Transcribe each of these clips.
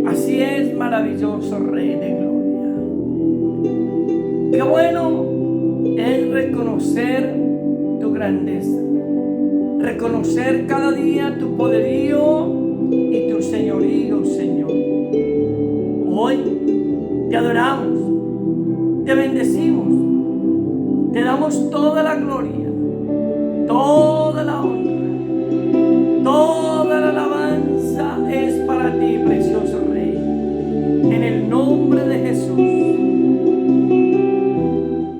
Así es, maravilloso Rey de Gloria. Qué bueno es reconocer tu grandeza, reconocer cada día tu poderío y tu señorío, Señor. Hoy te adoramos, te bendecimos, te damos toda la gloria, toda la honra, toda la alabanza es para ti, precioso Rey. En el nombre de Jesús.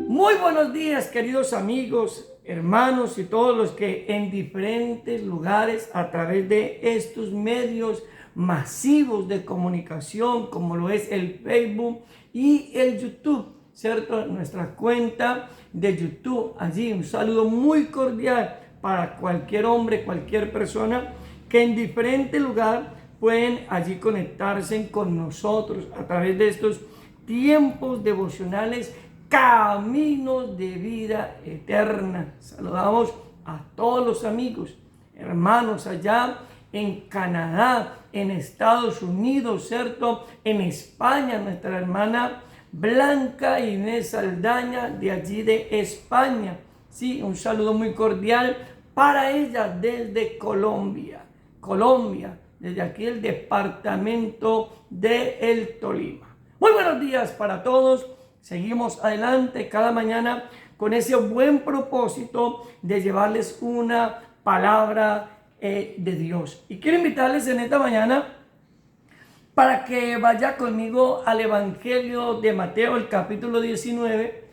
Muy buenos días, queridos amigos, hermanos y todos los que en diferentes lugares a través de estos medios masivos de comunicación como lo es el Facebook y el YouTube, ¿cierto? Nuestra cuenta de YouTube, allí un saludo muy cordial para cualquier hombre, cualquier persona que en diferente lugar pueden allí conectarse con nosotros a través de estos tiempos devocionales, caminos de vida eterna. Saludamos a todos los amigos, hermanos allá en Canadá, en Estados Unidos, ¿cierto? En España, nuestra hermana Blanca Inés Saldaña, de allí de España. Sí, un saludo muy cordial para ella desde Colombia, desde aquí el departamento de El Tolima. Muy buenos días para todos. Seguimos adelante cada mañana con ese buen propósito de llevarles una palabra de Dios. Y quiero invitarles en esta mañana para que vaya conmigo al Evangelio de Mateo, el capítulo 19,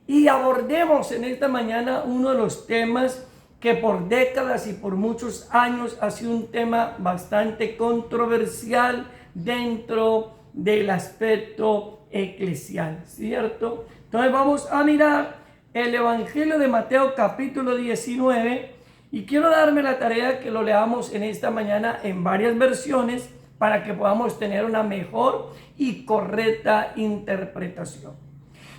y abordemos en esta mañana uno de los temas que por décadas y por muchos años ha sido un tema bastante controversial dentro del aspecto eclesial, ¿cierto? Entonces vamos a mirar el Evangelio de Mateo capítulo 19 y quiero darme la tarea que lo leamos en esta mañana en varias versiones para que podamos tener una mejor y correcta interpretación.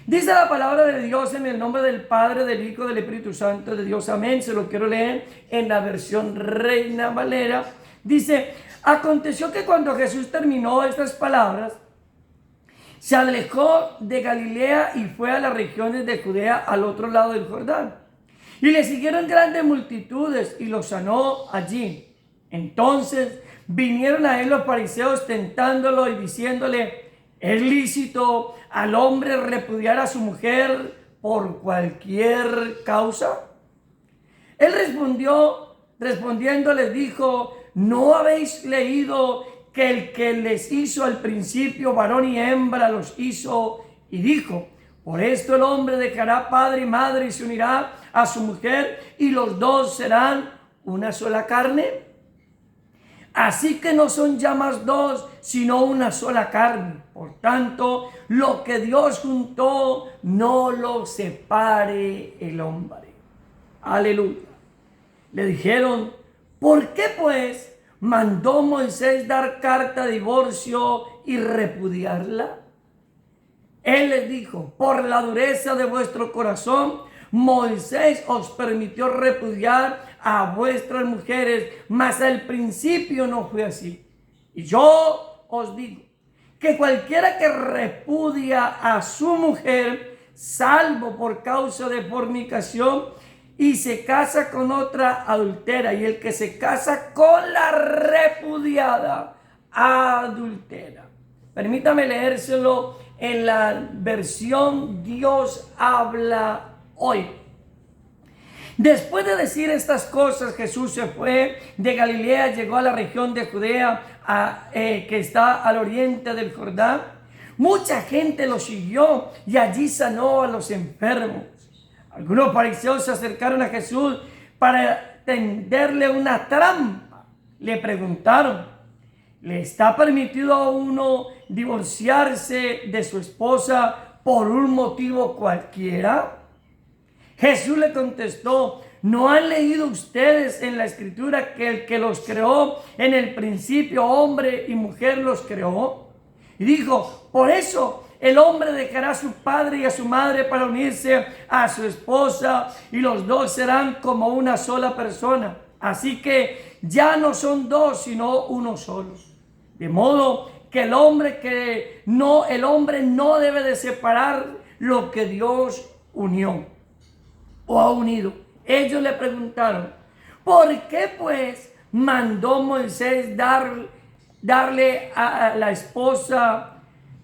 Dice la palabra de Dios en el nombre del Padre, del Hijo, del Espíritu Santo de Dios. Amén. Se lo quiero leer en la versión Reina Valera. Dice: aconteció que cuando Jesús terminó estas palabras, se alejó de Galilea y fue a las regiones de Judea al otro lado del Jordán. Y le siguieron grandes multitudes y lo sanó allí. Entonces vinieron a él los fariseos tentándolo y diciéndole: ¿es lícito al hombre repudiar a su mujer por cualquier causa? Él respondiendo les dijo: ¿no habéis leído que el que les hizo al principio varón y hembra los hizo? Y dijo: por esto el hombre dejará padre y madre y se unirá a su mujer y los dos serán una sola carne. Así que no son ya más dos, sino una sola carne. Por tanto, lo que Dios juntó, no lo separe el hombre. Aleluya. Le dijeron: ¿por qué pues mandó Moisés dar carta de divorcio y repudiarla? Él les dijo: por la dureza de vuestro corazón, Moisés os permitió repudiar a vuestras mujeres, mas al principio no fue así. Y yo os digo que cualquiera que repudia a su mujer, salvo por causa de fornicación, y se casa con otra, adultera, y el que se casa con la repudiada, adultera. Permítame leérselo en la versión Dios habla hoy. Después de decir estas cosas, Jesús se fue de Galilea, llegó a la región de Judea, que está al oriente del Jordán. Mucha gente lo siguió y allí sanó a los enfermos. Algunos fariseos se acercaron a Jesús para tenderle una trampa. Le preguntaron, ¿le está permitido a uno divorciarse de su esposa por un motivo cualquiera? Jesús le contestó, ¿no han leído ustedes en la escritura que el que los creó en el principio, hombre y mujer los creó? Y dijo, por eso el hombre dejará a su padre y a su madre para unirse a su esposa y los dos serán como una sola persona. Así que ya no son dos, sino uno solo. De modo que el hombre no debe de separar lo que Dios unió o ha unido. Ellos le preguntaron, ¿por qué pues mandó Moisés darle a la esposa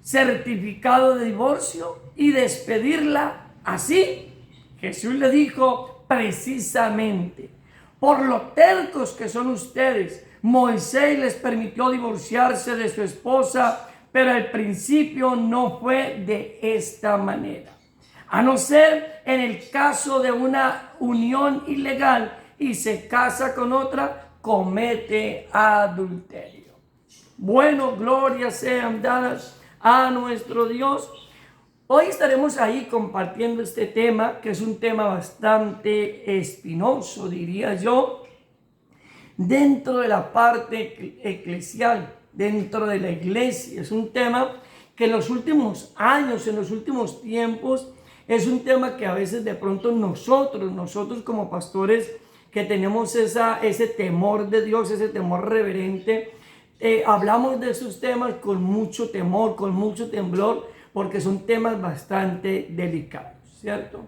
certificado de divorcio y despedirla así? Jesús le dijo, precisamente por lo tercos que son ustedes, Moisés les permitió divorciarse de su esposa, pero al principio no fue de esta manera. A no ser en el caso de una unión ilegal y se casa con otra, comete adulterio. Bueno, glorias sean dadas a nuestro Dios. Hoy estaremos ahí compartiendo este tema, que es un tema bastante espinoso, diría yo, dentro de la parte eclesial, dentro de la iglesia. Es un tema que en los últimos años, en los últimos tiempos, es un tema que a veces de pronto nosotros como pastores que tenemos ese temor de Dios, ese temor reverente, hablamos de esos temas con mucho temor, con mucho temblor, porque son temas bastante delicados, ¿cierto?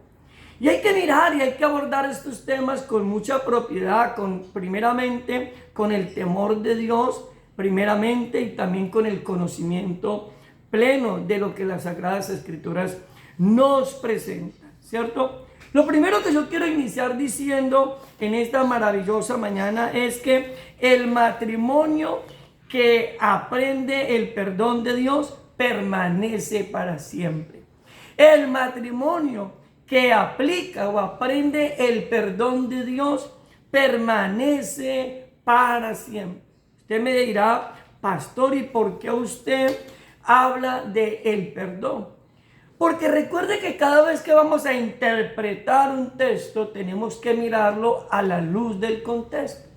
Y hay que mirar y hay que abordar estos temas con mucha propiedad, primeramente con el temor de Dios, primeramente, y también con el conocimiento pleno de lo que las Sagradas Escrituras nos presentan, ¿cierto? Lo primero que yo quiero iniciar diciendo en esta maravillosa mañana es que el matrimonio que aprende el perdón de Dios permanece para siempre. El matrimonio que aplica o aprende el perdón de Dios permanece para siempre. Usted me dirá, pastor, ¿y por qué usted habla de el perdón? Porque recuerde que cada vez que vamos a interpretar un texto tenemos que mirarlo a la luz del contexto.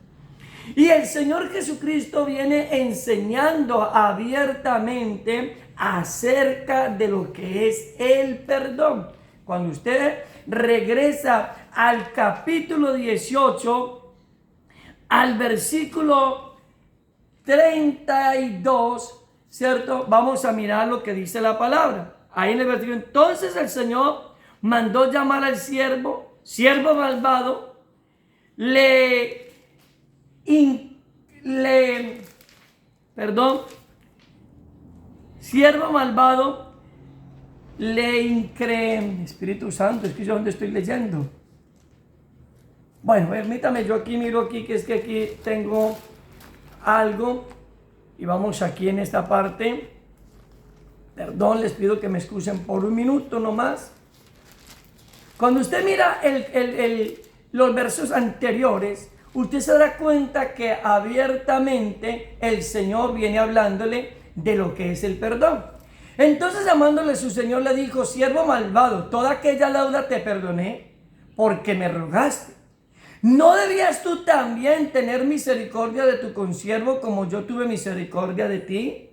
Y el Señor Jesucristo viene enseñando abiertamente acerca de lo que es el perdón. Cuando usted regresa al capítulo 18, al versículo 32, ¿cierto? Vamos a mirar lo que dice la palabra. Ahí en el versículo, entonces el Señor mandó llamar al siervo malvado, siervo malvado, Espíritu Santo, es que yo donde estoy leyendo. Bueno, permítame, yo aquí miro aquí, que es que aquí tengo algo, y vamos aquí en esta parte. Perdón, les pido que me excusen por un minuto nomás. Cuando usted mira los versos anteriores, usted se da cuenta que abiertamente el Señor viene hablándole de lo que es el perdón. Entonces, llamándole su Señor, le dijo, siervo malvado, toda aquella deuda te perdoné porque me rogaste. ¿No debías tú también tener misericordia de tu consiervo como yo tuve misericordia de ti?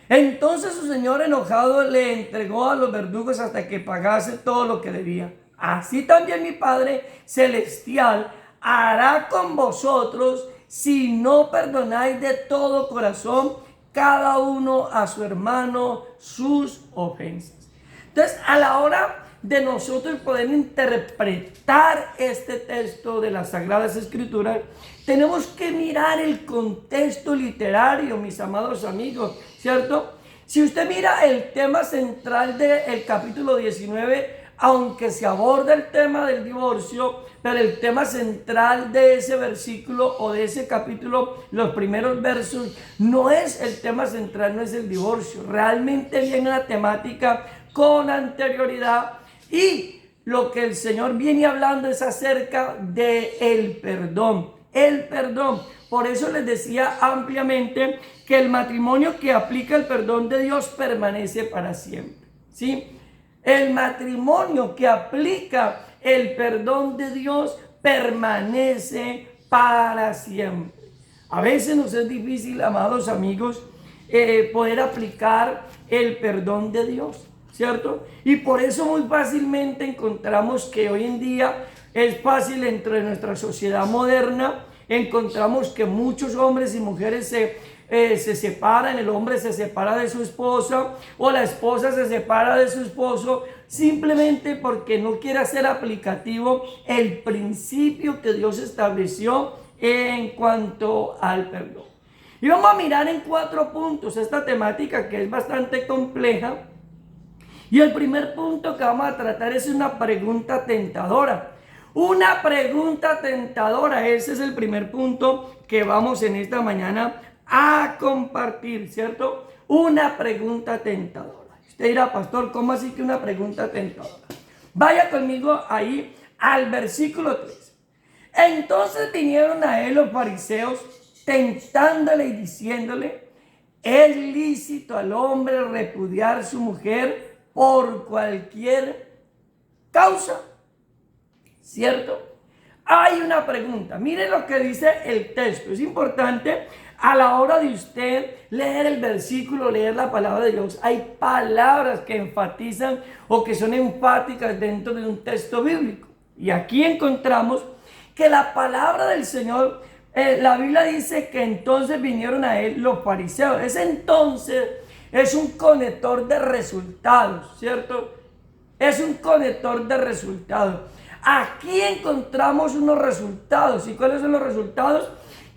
Entonces su señor enojado le entregó a los verdugos hasta que pagase todo lo que debía. Así también mi Padre Celestial hará con vosotros si no perdonáis de todo corazón cada uno a su hermano sus ofensas. Entonces, a la hora de nosotros poder interpretar este texto de las Sagradas Escrituras, tenemos que mirar el contexto literario, mis amados amigos, ¿cierto? Si usted mira el tema central del capítulo 19, aunque se aborda el tema del divorcio, pero el tema central de ese versículo o de ese capítulo, los primeros versos, no es el tema central, no es el divorcio. Realmente viene la temática con anterioridad y lo que el Señor viene hablando es acerca de el perdón. El perdón. Por eso les decía ampliamente que el matrimonio que aplica el perdón de Dios permanece para siempre. ¿Sí? El matrimonio que aplica el perdón de Dios permanece para siempre. A veces nos es difícil, amados amigos, poder aplicar el perdón de Dios, ¿cierto? Y por eso muy fácilmente encontramos que hoy en día es fácil dentro de nuestra sociedad moderna, encontramos que muchos hombres y mujeres se separan, el hombre se separa de su esposa o la esposa se separa de su esposo simplemente porque no quiere hacer aplicativo el principio que Dios estableció en cuanto al perdón. Y vamos a mirar en 4 puntos esta temática que es bastante compleja. Y el primer punto que vamos a tratar es una pregunta tentadora. Una pregunta tentadora, ese es el primer punto que vamos en esta mañana a compartir, ¿cierto? Una pregunta tentadora. Usted dirá, pastor, ¿cómo así que una pregunta tentadora? Vaya conmigo ahí al versículo 3. Entonces vinieron a él los fariseos tentándole y diciéndole, ¿es lícito al hombre repudiar a su mujer por cualquier causa? ¿Cierto? Hay una pregunta. Miren lo que dice el texto. Es importante a la hora de usted leer el versículo, leer la palabra de Dios. Hay palabras que enfatizan o que son enfáticas dentro de un texto bíblico. Y aquí encontramos que la palabra del Señor, la Biblia dice que entonces vinieron a él los fariseos. Ese entonces es un conector de resultados, ¿cierto? Es un conector de resultados. Aquí encontramos unos resultados. ¿Y cuáles son los resultados?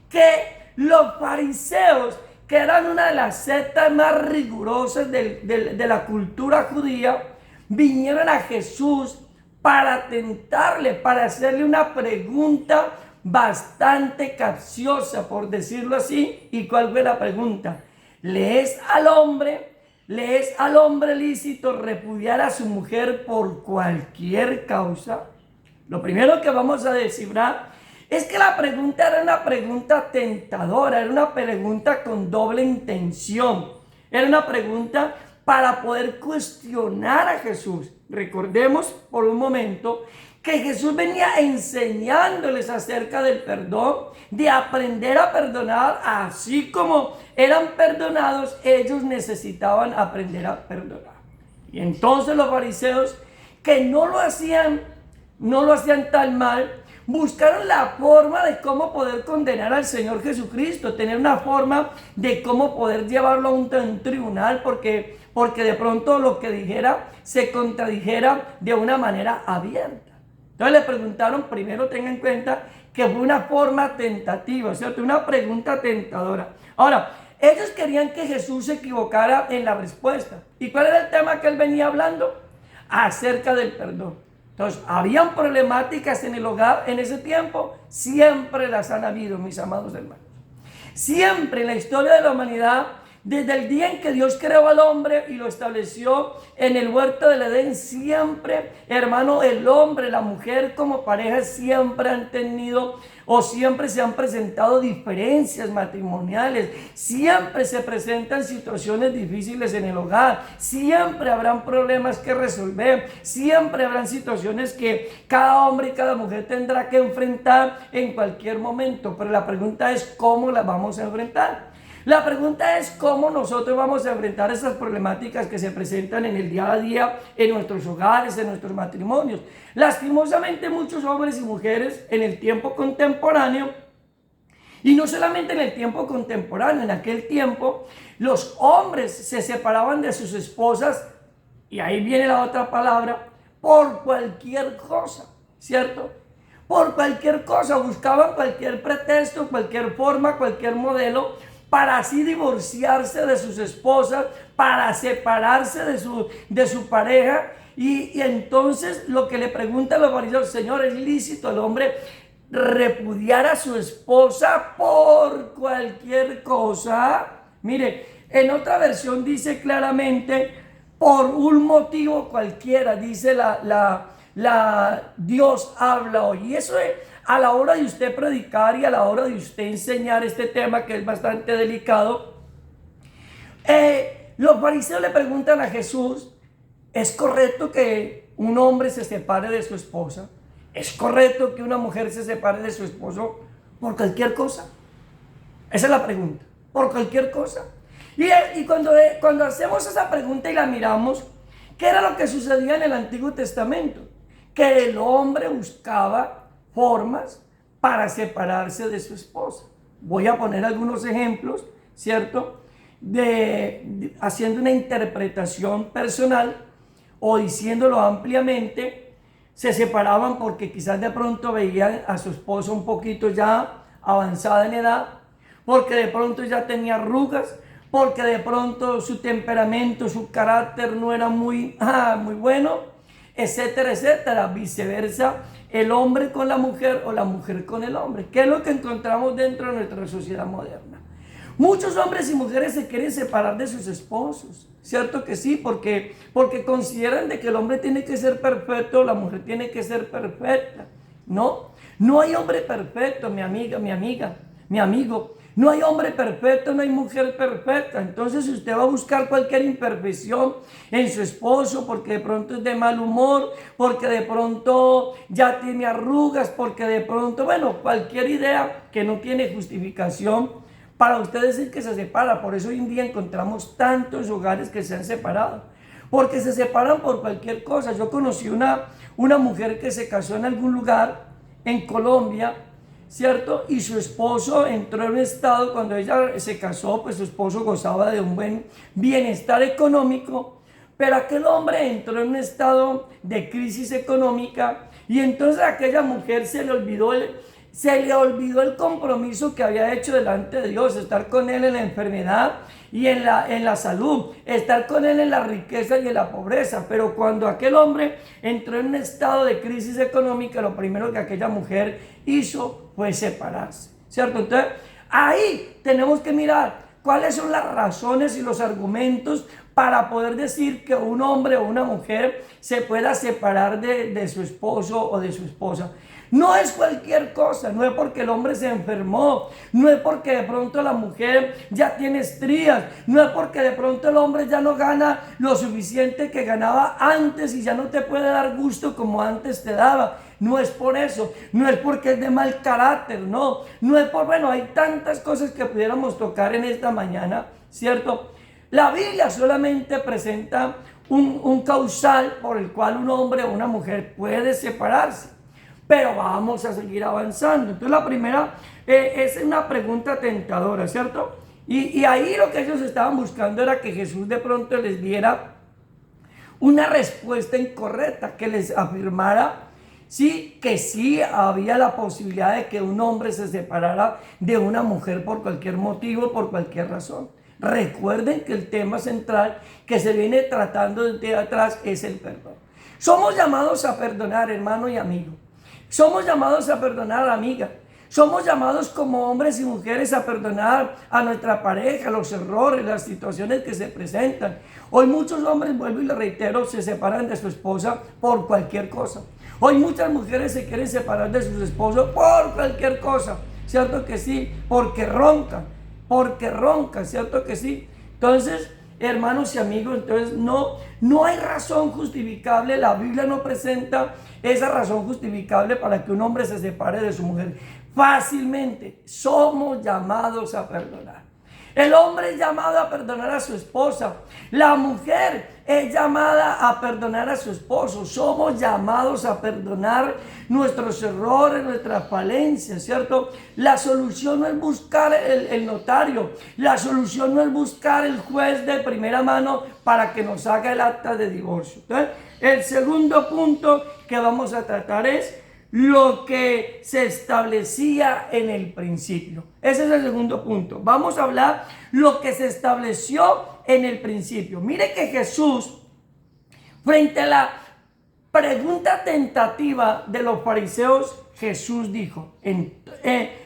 Que los fariseos, que eran una de las sectas más rigurosas de la cultura judía, vinieron a Jesús para tentarle, para hacerle una pregunta bastante capciosa, por decirlo así. ¿Y cuál fue la pregunta? ¿Le es al hombre lícito repudiar a su mujer por cualquier causa? Lo primero que vamos a descifrar es que la pregunta era una pregunta tentadora, era una pregunta con doble intención, era una pregunta para poder cuestionar a Jesús. Recordemos por un momento que Jesús venía enseñándoles acerca del perdón, de aprender a perdonar, así como eran perdonados, ellos necesitaban aprender a perdonar. Y entonces los fariseos, que no lo hacían tan mal, buscaron la forma de cómo poder condenar al Señor Jesucristo, tener una forma de cómo poder llevarlo a un tribunal, porque de pronto lo que dijera se contradijera de una manera abierta. Entonces le preguntaron, primero tengan en cuenta que fue una forma tentativa, ¿cierto? Una pregunta tentadora. Ahora, ellos querían que Jesús se equivocara en la respuesta. ¿Y cuál era el tema que él venía hablando? Acerca del perdón. Entonces, ¿habían problemáticas en el hogar en ese tiempo? Siempre las han habido, mis amados hermanos. Siempre en la historia de la humanidad, desde el día en que Dios creó al hombre y lo estableció en el huerto del Edén, siempre, hermano, el hombre, la mujer como pareja siempre han tenido o siempre se han presentado diferencias matrimoniales, siempre se presentan situaciones difíciles en el hogar, siempre habrán problemas que resolver, siempre habrán situaciones que cada hombre y cada mujer tendrá que enfrentar en cualquier momento, pero la pregunta es ¿cómo las vamos a enfrentar? La pregunta es cómo nosotros vamos a enfrentar esas problemáticas que se presentan en el día a día, en nuestros hogares, en nuestros matrimonios. Lastimosamente muchos hombres y mujeres en el tiempo contemporáneo, y no solamente en el tiempo contemporáneo, en aquel tiempo los hombres se separaban de sus esposas, y ahí viene la otra palabra, por cualquier cosa, ¿cierto? Por cualquier cosa, buscaban cualquier pretexto, cualquier forma, cualquier modelo, para así divorciarse de sus esposas, para separarse de su pareja. Y entonces lo que le preguntan los fariseos, Señor, ¿es lícito al hombre repudiar a su esposa por cualquier cosa? Mire, en otra versión dice claramente, por un motivo cualquiera, dice la Dios habla hoy. Y eso es a la hora de usted predicar y a la hora de usted enseñar este tema que es bastante delicado. Los fariseos le preguntan a Jesús: ¿es correcto que un hombre se separe de su esposa? ¿Es correcto que una mujer se separe de su esposo por cualquier cosa? Esa es la pregunta. Por cualquier cosa. Y cuando hacemos esa pregunta y la miramos, ¿qué era lo que sucedía en el Antiguo Testamento? Que el hombre buscaba formas para separarse de su esposa. Voy a poner algunos ejemplos, ¿cierto? Haciendo una interpretación personal o diciéndolo ampliamente. Se separaban porque quizás de pronto veían a su esposa un poquito ya avanzada en edad, porque de pronto ya tenía arrugas, porque de pronto su temperamento, su carácter no era muy bueno, etcétera, etcétera. Viceversa, el hombre con la mujer o la mujer con el hombre. ¿Qué es lo que encontramos dentro de nuestra sociedad moderna? Muchos hombres y mujeres se quieren separar de sus esposos, ¿cierto que sí? Porque consideran de que el hombre tiene que ser perfecto, la mujer tiene que ser perfecta. No hay hombre perfecto, mi amiga, mi amigo. No hay hombre perfecto, no hay mujer perfecta. Entonces, si usted va a buscar cualquier imperfección en su esposo, porque de pronto es de mal humor, porque de pronto ya tiene arrugas, porque de pronto, cualquier idea que no tiene justificación para usted decir que se separa. Por eso hoy en día encontramos tantos hogares que se han separado, porque se separan por cualquier cosa. Yo conocí una mujer que se casó en algún lugar en Colombia, ¿cierto? Y su esposo entró en un estado, cuando ella se casó, pues su esposo gozaba de un buen bienestar económico, pero aquel hombre entró en un estado de crisis económica y entonces a aquella mujer se le olvidó el compromiso que había hecho delante de Dios, estar con él en la enfermedad y en la salud, estar con él en la riqueza y en la pobreza. Pero cuando aquel hombre entró en un estado de crisis económica, lo primero que aquella mujer hizo fue separarse, ¿cierto? Entonces, ahí tenemos que mirar cuáles son las razones y los argumentos para poder decir que un hombre o una mujer se pueda separar de su esposo o de su esposa. No es cualquier cosa, no es porque el hombre se enfermó, no es porque de pronto la mujer ya tiene estrías, no es porque de pronto el hombre ya no gana lo suficiente que ganaba antes y ya no te puede dar gusto como antes te daba. No es por eso, no es porque es de mal carácter, no es por, hay tantas cosas que pudiéramos tocar en esta mañana, ¿cierto? La Biblia solamente presenta un causal por el cual un hombre o una mujer puede separarse. Pero vamos a seguir avanzando. Entonces la primera es una pregunta tentadora, ¿cierto? Y ahí lo que ellos estaban buscando era que Jesús de pronto les diera una respuesta incorrecta, que les afirmara que sí había la posibilidad de que un hombre se separara de una mujer por cualquier motivo, por cualquier razón. Recuerden que el tema central que se viene tratando desde atrás es el perdón. Somos llamados a perdonar, hermano y amigo. Somos llamados a perdonar, amiga. Somos llamados como hombres y mujeres a perdonar a nuestra pareja, los errores, las situaciones que se presentan. Hoy muchos hombres, vuelvo y le reitero, se separan de su esposa por cualquier cosa. Hoy muchas mujeres se quieren separar de sus esposos por cualquier cosa. ¿Cierto que sí? Porque roncan, ¿cierto que sí? Entonces, hermanos y amigos, entonces no hay razón justificable. La Biblia no presenta esa razón justificable para que un hombre se separe de su mujer. Fácilmente somos llamados a perdonar. El hombre es llamado a perdonar a su esposa. La mujer es llamada a perdonar a su esposo. Somos llamados a perdonar nuestros errores, nuestras falencias, ¿cierto? La solución no es buscar el notario. La solución no es buscar el juez de primera mano para que nos haga el acta de divorcio. Entonces, el segundo punto que vamos a tratar es lo que se establecía en el principio. Ese es el segundo punto. Vamos a hablar lo que se estableció en el principio. Mire que Jesús, frente a la pregunta tentativa de los fariseos, Jesús dijo, él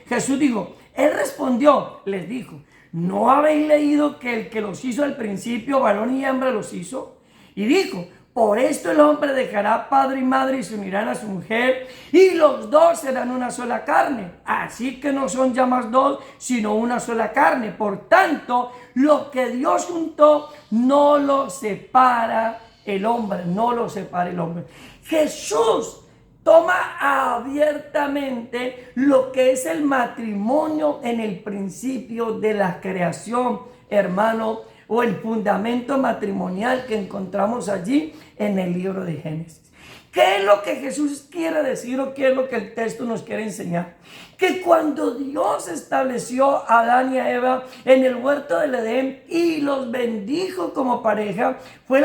respondió, les dijo: ¿no habéis leído que el que los hizo al principio, varón y hembra los hizo? Y dijo: Por esto el hombre dejará padre y madre y se unirán a su mujer, y los dos serán una sola carne. Así que no son ya más dos, sino una sola carne. Por tanto, lo que Dios juntó, no lo separa el hombre, no lo separa el hombre. Jesús toma abiertamente lo que es el matrimonio en el principio de la creación, hermano, o el fundamento matrimonial que encontramos allí en el libro de Génesis. ¿Qué es lo que Jesús quiere decir o qué es lo que el texto nos quiere enseñar? Que cuando Dios estableció a Adán y a Eva en el huerto del Edén y los bendijo como pareja, fue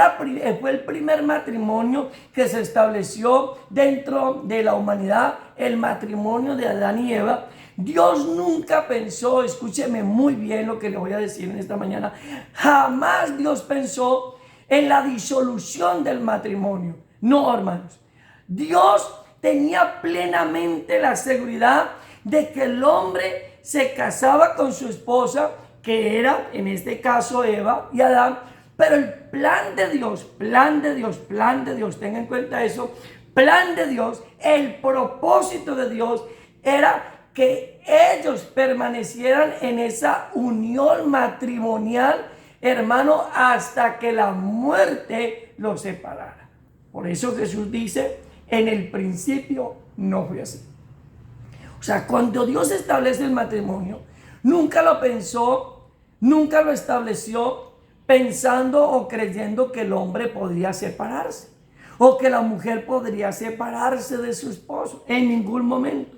el primer matrimonio que se estableció dentro de la humanidad, el matrimonio de Adán y Eva. Dios nunca pensó, escúcheme muy bien lo que le voy a decir en esta mañana, jamás Dios pensó en la disolución del matrimonio. No, hermanos. Dios tenía plenamente la seguridad de que el hombre se casaba con su esposa, que era en este caso Eva y Adán, pero el plan de Dios, tenga en cuenta eso, plan de Dios, el propósito de Dios era que ellos permanecieran en esa unión matrimonial, hermano, hasta que la muerte los separara. Por eso Jesús dice, en el principio no fue así. O sea, cuando Dios establece el matrimonio, nunca lo pensó, nunca lo estableció pensando o creyendo que el hombre podría separarse o que la mujer podría separarse de su esposo en ningún momento.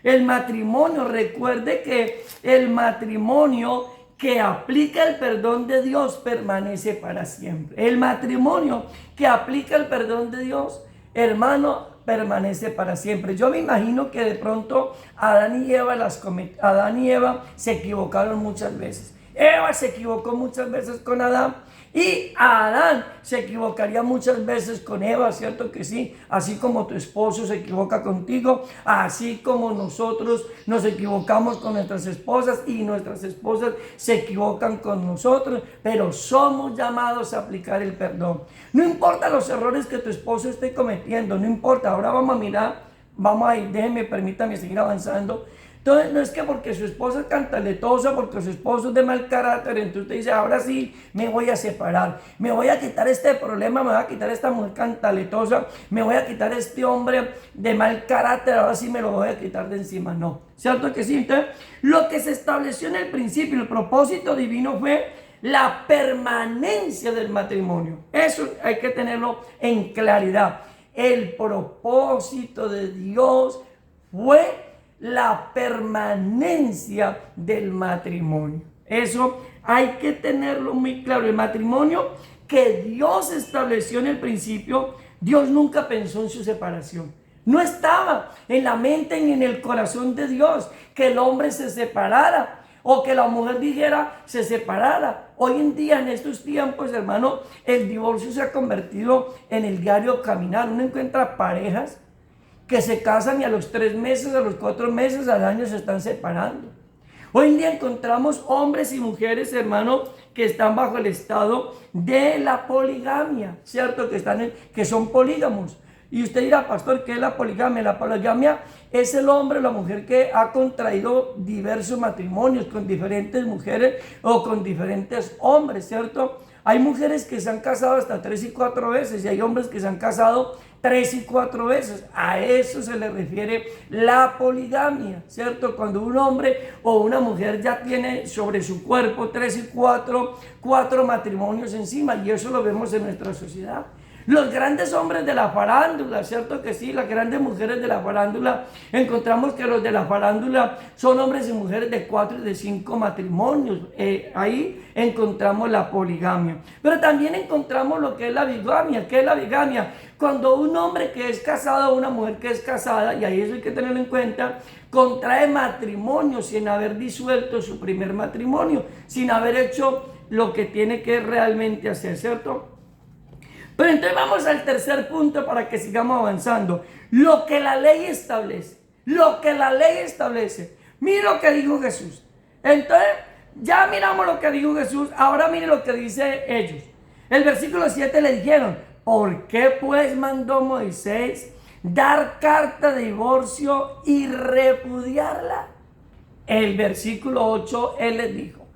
El matrimonio, recuerde que el matrimonio que aplica el perdón de Dios permanece para siempre. El matrimonio que aplica el perdón de Dios, hermano, permanece para siempre. Yo me imagino que de pronto Adán y Eva se equivocaron muchas veces. Eva se equivocó muchas veces con Adán. Y Adán se equivocaría muchas veces con Eva, ¿cierto que sí? Así como tu esposo se equivoca contigo, así como nosotros nos equivocamos con nuestras esposas y nuestras esposas se equivocan con nosotros, pero somos llamados a aplicar el perdón. No importa los errores que tu esposo esté cometiendo, no importa. Ahora vamos a mirar, permítame seguir avanzando. Entonces, no es que porque su esposa es cantaletosa, porque su esposo es de mal carácter, entonces usted dice, ahora sí me voy a separar, me voy a quitar este problema, me voy a quitar esta mujer cantaletosa, me voy a quitar este hombre de mal carácter, ahora sí me lo voy a quitar de encima. No, ¿cierto que sí? Entonces, lo que se estableció en el principio, el propósito divino fue la permanencia del matrimonio. Eso hay que tenerlo en claridad. El propósito de Dios fue la permanencia del matrimonio. Eso hay que tenerlo muy claro. El matrimonio que Dios estableció en el principio, Dios nunca pensó en su separación. No estaba en la mente ni en el corazón de Dios que el hombre se separara o que la mujer dijera se separara. Hoy en día, en estos tiempos, hermano, el divorcio se ha convertido en el diario caminar. Uno encuentra parejas que se casan y a los 3 meses, a los 4 meses, al año se están separando. Hoy en día encontramos hombres y mujeres, hermano, que están bajo el estado de la poligamia, ¿cierto? Que son polígamos. Y usted dirá, pastor, ¿qué es la poligamia? La poligamia es el hombre o la mujer que ha contraído diversos matrimonios con diferentes mujeres o con diferentes hombres, ¿cierto? Hay mujeres que se han casado hasta 3 y 4 veces y hay hombres que se han casado 3 y 4 veces. A eso se le refiere la poligamia, ¿cierto? Cuando un hombre o una mujer ya tiene sobre su cuerpo 3 y 4 matrimonios encima, y eso lo vemos en nuestra sociedad. Los grandes hombres de la farándula, ¿cierto que sí? Las grandes mujeres de la farándula, encontramos que los de la farándula son hombres y mujeres de 4 y de 5 matrimonios. Ahí encontramos la poligamia. Pero también encontramos lo que es la bigamia. ¿Qué es la bigamia? Cuando un hombre que es casado o una mujer que es casada, y ahí eso hay que tenerlo en cuenta, contrae matrimonio sin haber disuelto su primer matrimonio, sin haber hecho lo que tiene que realmente hacer, ¿cierto? Pero entonces vamos al tercer punto para que sigamos avanzando. Lo que la ley establece. Lo que la ley establece. Mire lo que dijo Jesús. Entonces, ya miramos lo que dijo Jesús. Ahora mire lo que dice ellos. El versículo 7 le dijeron, ¿por qué pues mandó Moisés dar carta de divorcio y repudiarla? El versículo 8, él les dijo: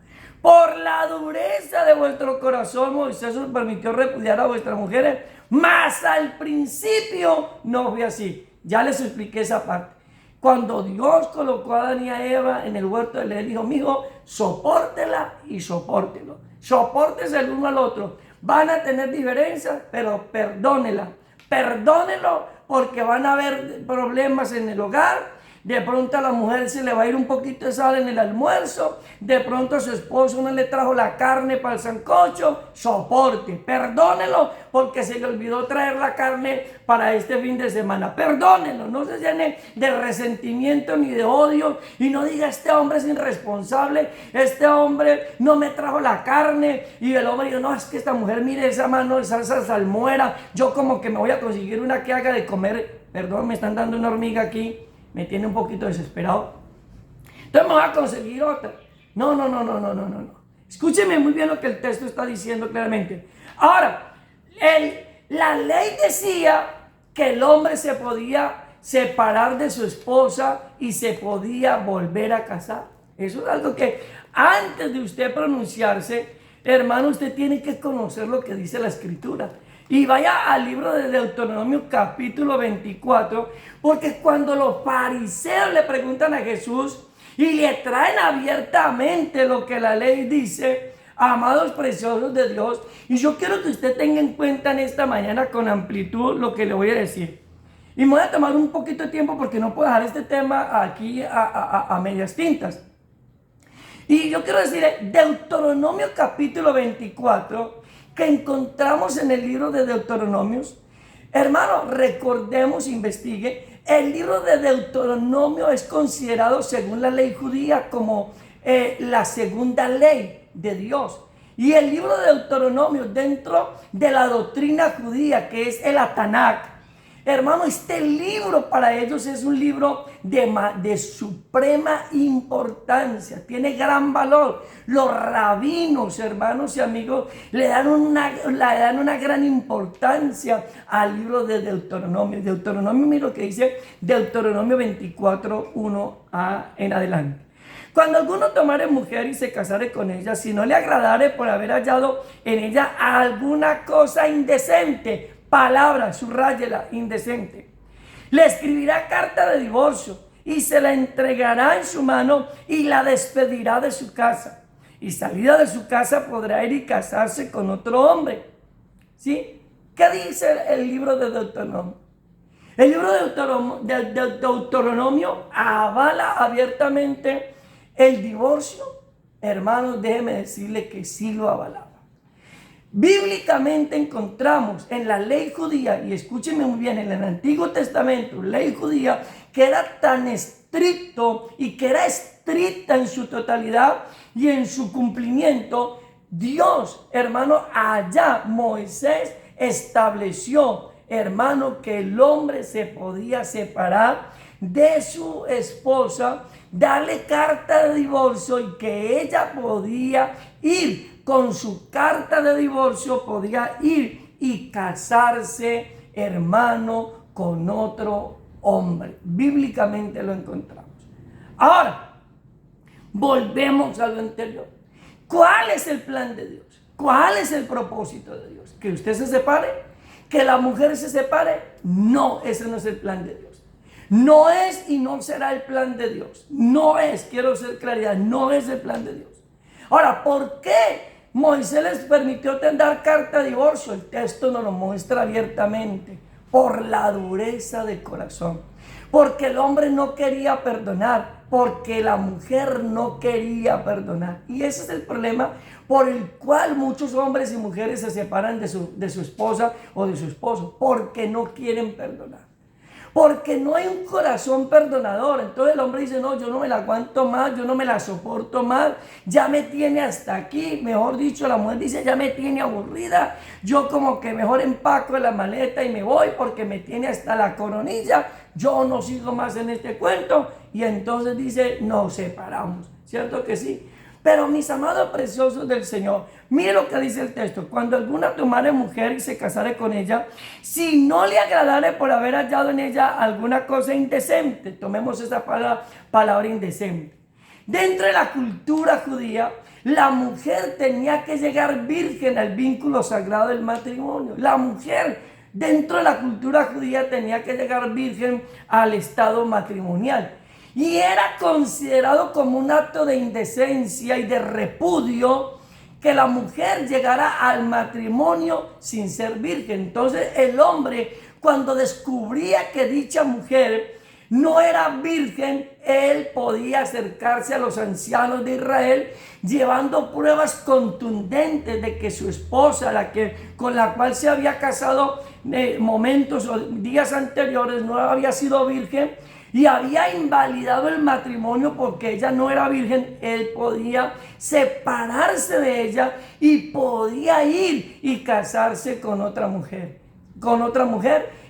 por la dureza de vuestro corazón Moisés os permitió repudiar a vuestras mujeres, mas al principio no fue así. Ya les expliqué esa parte. Cuando Dios colocó a Adán y a Eva en el huerto de Edén, dijo: mijo, sopórtela y sopórtelo. Sopórtese el uno al otro. Van a tener diferencias, pero perdónela. Perdónelo, porque van a haber problemas en el hogar. De pronto a la mujer se le va a ir un poquito de sal en el almuerzo. De pronto a su esposo no le trajo la carne para el sancocho. Soporte, perdónelo, porque se le olvidó traer la carne para este fin de semana. Perdónelo, no se llene de resentimiento ni de odio. Y no diga: este hombre es irresponsable, este hombre no me trajo la carne. Y el hombre dice: no, es que esta mujer, mire esa mano de salsa salmuera, yo como que me voy a conseguir una que haga de comer. Perdón, me están dando una hormiga aquí. Me tiene un poquito desesperado. Entonces me voy a conseguir otra. No. Escúcheme muy bien lo que el texto está diciendo claramente. Ahora, la ley decía que el hombre se podía separar de su esposa y se podía volver a casar. Eso es algo que antes de usted pronunciarse, hermano, usted tiene que conocer lo que dice la Escritura. Y vaya al libro de Deuteronomio capítulo 24, porque cuando los fariseos le preguntan a Jesús y le traen abiertamente lo que la ley dice, amados preciosos de Dios, y yo quiero que usted tenga en cuenta en esta mañana con amplitud lo que le voy a decir. Y me voy a tomar un poquito de tiempo porque no puedo dejar este tema aquí a medias tintas. Y yo quiero decir, Deuteronomio capítulo 24, que encontramos en el libro de Deuteronomios. Hermano, recordemos, investigue, el libro de Deuteronomio es considerado según la ley judía como la segunda ley de Dios. Y el libro de Deuteronomio, dentro de la doctrina judía, que es el Tanaj, hermano, este libro para ellos es un libro de suprema importancia, tiene gran valor. Los rabinos, hermanos y amigos, le dan una gran importancia al libro de Deuteronomio. Deuteronomio, mira lo que dice Deuteronomio 24, 1 en adelante. Cuando alguno tomare mujer y se casare con ella, si no le agradare por haber hallado en ella alguna cosa indecente, palabra, subrayela, indecente, le escribirá carta de divorcio y se la entregará en su mano y la despedirá de su casa. Y salida de su casa podrá ir y casarse con otro hombre. ¿Sí? ¿Qué dice el libro de Deuteronomio? El libro de Deuteronomio avala abiertamente el divorcio. Hermanos, déjeme decirle que sí lo avala. Bíblicamente encontramos en la ley judía, y escúcheme muy bien, en el Antiguo Testamento, ley judía que era tan estricto y que era estricta en su totalidad y en su cumplimiento. Dios, hermano, allá Moisés estableció, hermano, que el hombre se podía separar de su esposa, darle carta de divorcio y que ella podía ir con su carta de divorcio, podía ir y casarse, hermano, con otro hombre. Bíblicamente lo encontramos. Ahora, volvemos a lo anterior. ¿Cuál es el plan de Dios? ¿Cuál es el propósito de Dios? ¿Que usted se separe? ¿Que la mujer se separe? No, ese no es el plan de Dios. No es y no será el plan de Dios. No es, quiero hacer claridad, no es el plan de Dios. Ahora, ¿por qué Moisés les permitió dar carta de divorcio? El texto nos lo muestra abiertamente. Por la dureza de corazón. Porque el hombre no quería perdonar. Porque la mujer no quería perdonar. Y ese es el problema por el cual muchos hombres y mujeres se separan de su esposa o de su esposo. Porque no quieren perdonar. Porque no hay un corazón perdonador. Entonces el hombre dice: no, yo no me la aguanto más, yo no me la soporto más, ya me tiene hasta aquí. Mejor dicho, la mujer dice: ya me tiene aburrida, yo como que mejor empaco la maleta y me voy porque me tiene hasta la coronilla, yo no sigo más en este cuento. Y entonces dice: nos separamos, ¿cierto que sí? Pero mis amados preciosos del Señor, mire lo que dice el texto. Cuando alguna tomare mujer y se casare con ella, si no le agradare por haber hallado en ella alguna cosa indecente, tomemos esa palabra indecente. Dentro de la cultura judía, la mujer tenía que llegar virgen al vínculo sagrado del matrimonio. La mujer dentro de la cultura judía tenía que llegar virgen al estado matrimonial. Y era considerado como un acto de indecencia y de repudio que la mujer llegara al matrimonio sin ser virgen. Entonces el hombre, cuando descubría que dicha mujer no era virgen, él podía acercarse a los ancianos de Israel llevando pruebas contundentes de que su esposa, con la cual se había casado momentos o días anteriores, no había sido virgen y había invalidado el matrimonio porque ella no era virgen. Él podía separarse de ella y podía ir y casarse con otra mujer.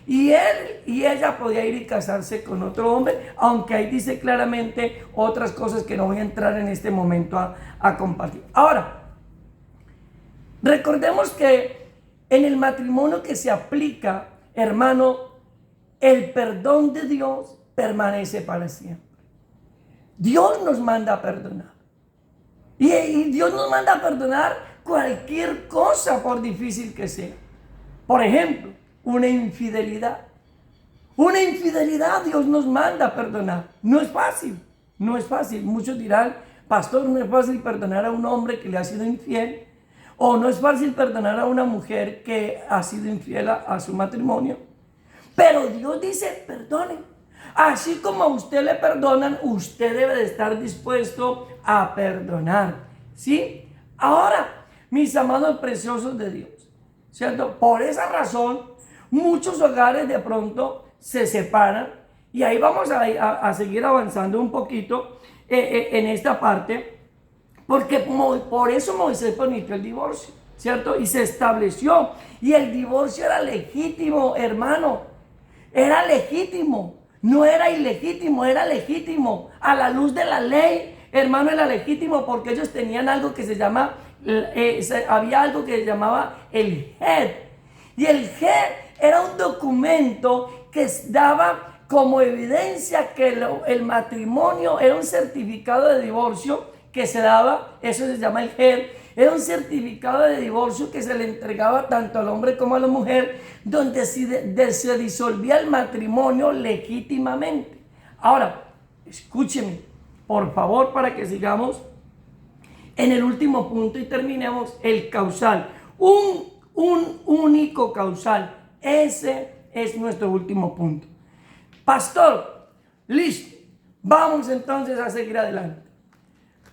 Y él y ella podía ir y casarse con otro hombre, aunque ahí dice claramente otras cosas que no voy a entrar en este momento a compartir. Ahora, recordemos que en el matrimonio que se aplica, hermano, el perdón de Dios permanece para siempre. Dios nos manda a perdonar. Y Dios nos manda a perdonar cualquier cosa, por difícil que sea. Por ejemplo, una infidelidad. Una infidelidad Dios nos manda a perdonar. No es fácil, no es fácil. Muchos dirán, pastor, no es fácil perdonar a un hombre que le ha sido infiel. O no es fácil perdonar a una mujer que ha sido infiel a su matrimonio. Pero Dios dice, perdone. Así como a usted le perdonan, usted debe de estar dispuesto a perdonar. ¿Sí? Ahora, mis amados preciosos de Dios, ¿cierto? Por esa razón, muchos hogares de pronto se separan. Y ahí vamos a seguir avanzando un poquito en esta parte. Porque por eso Moisés permitió el divorcio, ¿cierto? Y se estableció. Y el divorcio era legítimo, hermano. Era legítimo. No era ilegítimo, era legítimo. A la luz de la ley, hermano, era legítimo porque ellos tenían algo que se llama, había algo que se llamaba el GED. Y el GED era un documento que daba como evidencia que el matrimonio era un certificado de divorcio que se daba, eso se llama el GED. Era un certificado de divorcio que se le entregaba tanto al hombre como a la mujer, donde se disolvía el matrimonio legítimamente. Ahora, escúcheme, por favor, para que sigamos en el último punto y terminemos el causal. Un único causal. Ese es nuestro último punto. Pastor, listo. Vamos entonces a seguir adelante.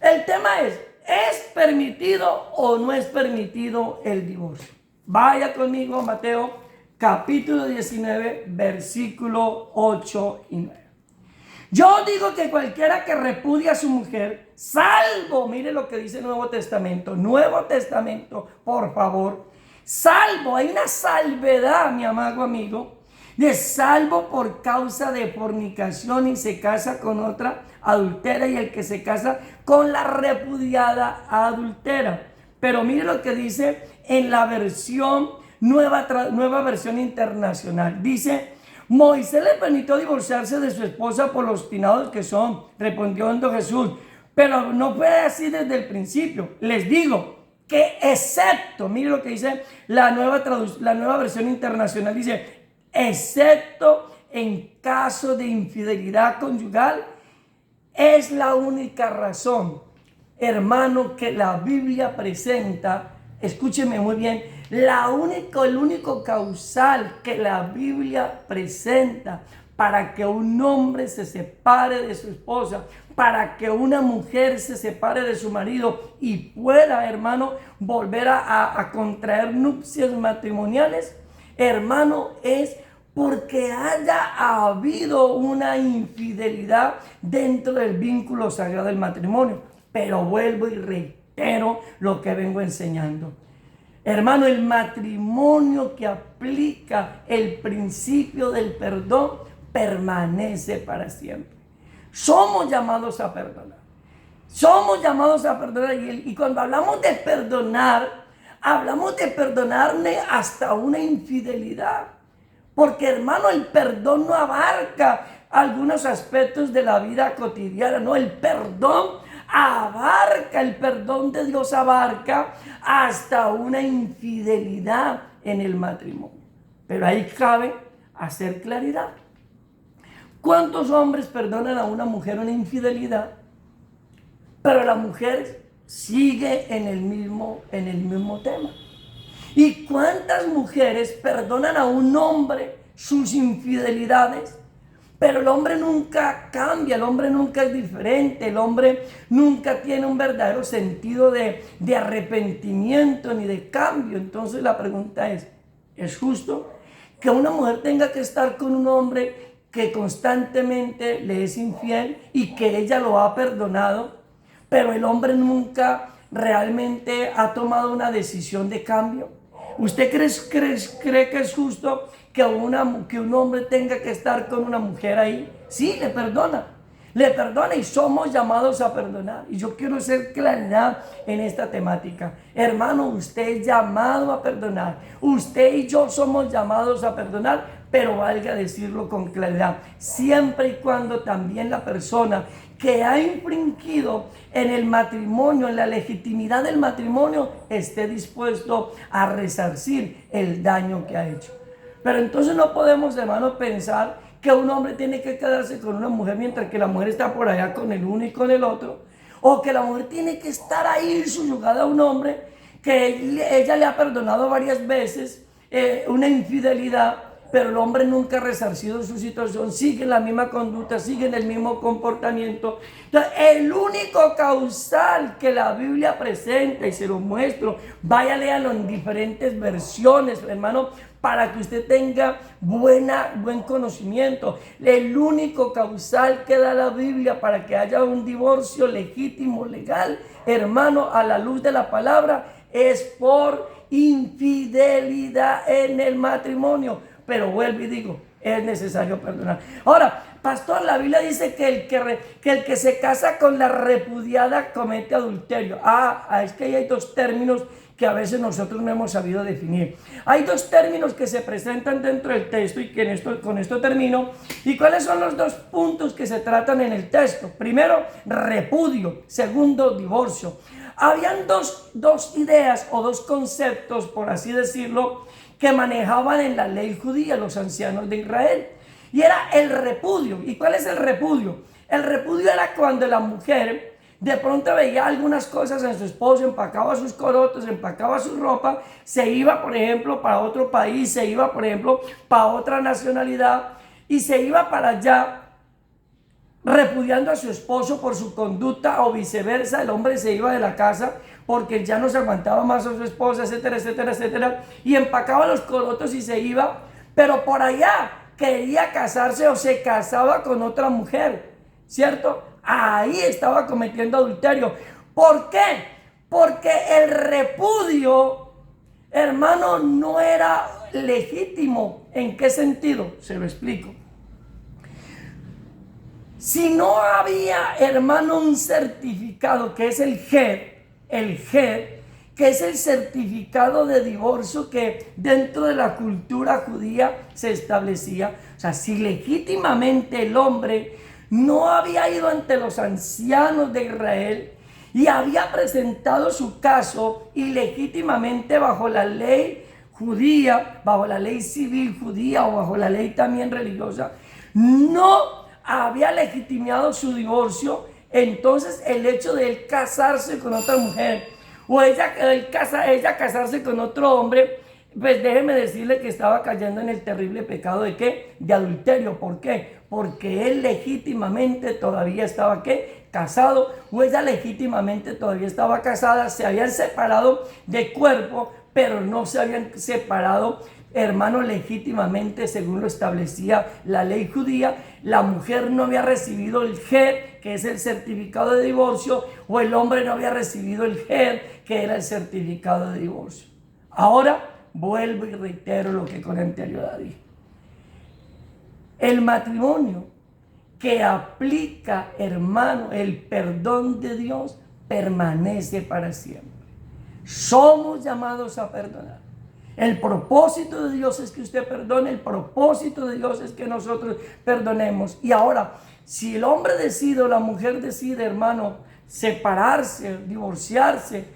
El tema ¿es permitido o no es permitido el divorcio? Vaya conmigo a Mateo capítulo 19, versículo 8 y 9. Yo digo que cualquiera que repudia a su mujer, salvo, mire lo que dice el Nuevo Testamento, por favor, salvo, hay una salvedad, mi amado amigo, de salvo por causa de fornicación y se casa con otra adultera, y el que se casa con la repudiada adultera. Pero mire lo que dice en la versión nueva versión internacional. Dice, Moisés le permitió divorciarse de su esposa por los obstinados que son, respondiendo Jesús. Pero no fue así desde el principio. Les digo que excepto, mire lo que dice la nueva versión internacional, dice, excepto en caso de infidelidad conyugal, es la única razón, hermano, que la Biblia presenta. Escúcheme muy bien, el único causal que la Biblia presenta para que un hombre se separe de su esposa, para que una mujer se separe de su marido y pueda, hermano, volver a contraer nupcias matrimoniales, hermano, es porque haya habido una infidelidad dentro del vínculo sagrado del matrimonio. Pero vuelvo y reitero lo que vengo enseñando. Hermano, el matrimonio que aplica el principio del perdón permanece para siempre. Somos llamados a perdonar. Somos llamados a perdonar y cuando hablamos de perdonar, hablamos de perdonarle hasta una infidelidad. Porque hermano, el perdón no abarca algunos aspectos de la vida cotidiana, no, el perdón abarca, el perdón de Dios abarca hasta una infidelidad en el matrimonio. Pero ahí cabe hacer claridad. ¿Cuántos hombres perdonan a una mujer una infidelidad? Pero la mujer sigue en el mismo tema. ¿Y cuántas mujeres perdonan a un hombre sus infidelidades? Pero el hombre nunca cambia, el hombre nunca es diferente, el hombre nunca tiene un verdadero sentido de arrepentimiento ni de cambio. Entonces la pregunta ¿es justo que una mujer tenga que estar con un hombre que constantemente le es infiel y que ella lo ha perdonado, pero el hombre nunca realmente ha tomado una decisión de cambio? ¿Usted cree que es justo que un hombre tenga que estar con una mujer ahí? Sí, le perdona y somos llamados a perdonar. Y yo quiero hacer claridad en esta temática. Hermano, usted es llamado a perdonar. Usted y yo somos llamados a perdonar, pero valga decirlo con claridad, siempre y cuando también la persona que ha infringido en el matrimonio, en la legitimidad del matrimonio, esté dispuesto a resarcir el daño que ha hecho. Pero entonces no podemos, hermanos, pensar que un hombre tiene que quedarse con una mujer mientras que la mujer está por allá con el uno y con el otro, o que la mujer tiene que estar ahí subyugada a un hombre que ella le ha perdonado varias veces una infidelidad, pero el hombre nunca ha resarcido su situación, sigue la misma conducta, sigue en el mismo comportamiento. Entonces, el único causal que la Biblia presenta, y se lo muestro, vaya, léalo en diferentes versiones, hermano, para que usted tenga buen conocimiento. El único causal que da la Biblia para que haya un divorcio legítimo, legal, hermano, a la luz de la palabra, es por infidelidad en el matrimonio. Pero vuelvo y digo, es necesario perdonar. Ahora, pastor, la Biblia dice que el que se casa con la repudiada comete adulterio. Es que ahí hay dos términos que a veces nosotros no hemos sabido definir. Hay dos términos que se presentan dentro del texto y que con esto termino. ¿Y cuáles son los dos puntos que se tratan en el texto? Primero, repudio. Segundo, divorcio. Habían dos ideas o dos conceptos, por así decirlo, que manejaban en la ley judía los ancianos de Israel. Y era el repudio. ¿Y cuál es el repudio? El repudio era cuando la mujer de pronto veía algunas cosas en su esposo, empacaba sus corotos, empacaba su ropa, se iba, por ejemplo, para otro país, se iba, por ejemplo, para otra nacionalidad y se iba para allá repudiando a su esposo por su conducta, o viceversa, el hombre se iba de la casa porque ya no se aguantaba más a su esposa, etcétera, etcétera, etcétera, y empacaba los corotos y se iba, pero por allá quería casarse o se casaba con otra mujer, ¿cierto? Ahí estaba cometiendo adulterio. ¿Por qué? Porque el repudio, hermano, no era legítimo. ¿En qué sentido? Se lo explico. Si no había, hermano, un certificado que es el GED, que es el certificado de divorcio que dentro de la cultura judía se establecía. O sea, si legítimamente el hombre no había ido ante los ancianos de Israel y había presentado su caso ilegítimamente bajo la ley judía, bajo la ley civil judía o bajo la ley también religiosa, no había legitimado su divorcio, entonces el hecho de él casarse con otra mujer o ella casarse con otro hombre, pues déjeme decirle que estaba cayendo en el terrible pecado de ¿qué? De adulterio. ¿Por qué? Porque él legítimamente todavía estaba ¿qué? Casado, o ella legítimamente todavía estaba casada, se habían separado de cuerpo, pero no se habían separado, hermano, legítimamente según lo establecía la ley judía. La mujer no había recibido el GED, que es el certificado de divorcio, o el hombre no había recibido el GED, que era el certificado de divorcio. Ahora vuelvo y reitero lo que con anterioridad dije. El matrimonio que aplica, hermano, el perdón de Dios permanece para siempre. Somos llamados a perdonar. El propósito de Dios es que usted perdone, el propósito de Dios es que nosotros perdonemos. Y ahora, si el hombre decide o la mujer decide, hermano, separarse, divorciarse,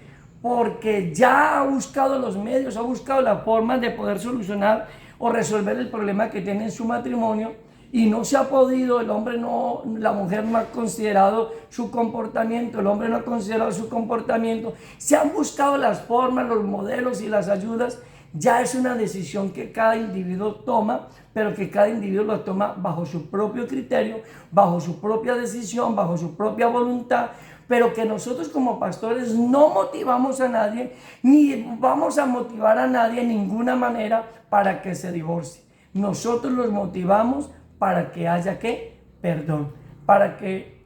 porque ya ha buscado los medios, ha buscado la forma de poder solucionar o resolver el problema que tiene en su matrimonio y no se ha podido, el hombre no, la mujer no ha considerado su comportamiento, el hombre no ha considerado su comportamiento, se han buscado las formas, los modelos y las ayudas. Ya es una decisión que cada individuo toma, pero que cada individuo lo toma bajo su propio criterio, bajo su propia decisión, bajo su propia voluntad, pero que nosotros como pastores no motivamos a nadie, ni vamos a motivar a nadie de ninguna manera para que se divorcie. Nosotros los motivamos para que haya, ¿qué? Perdón, para que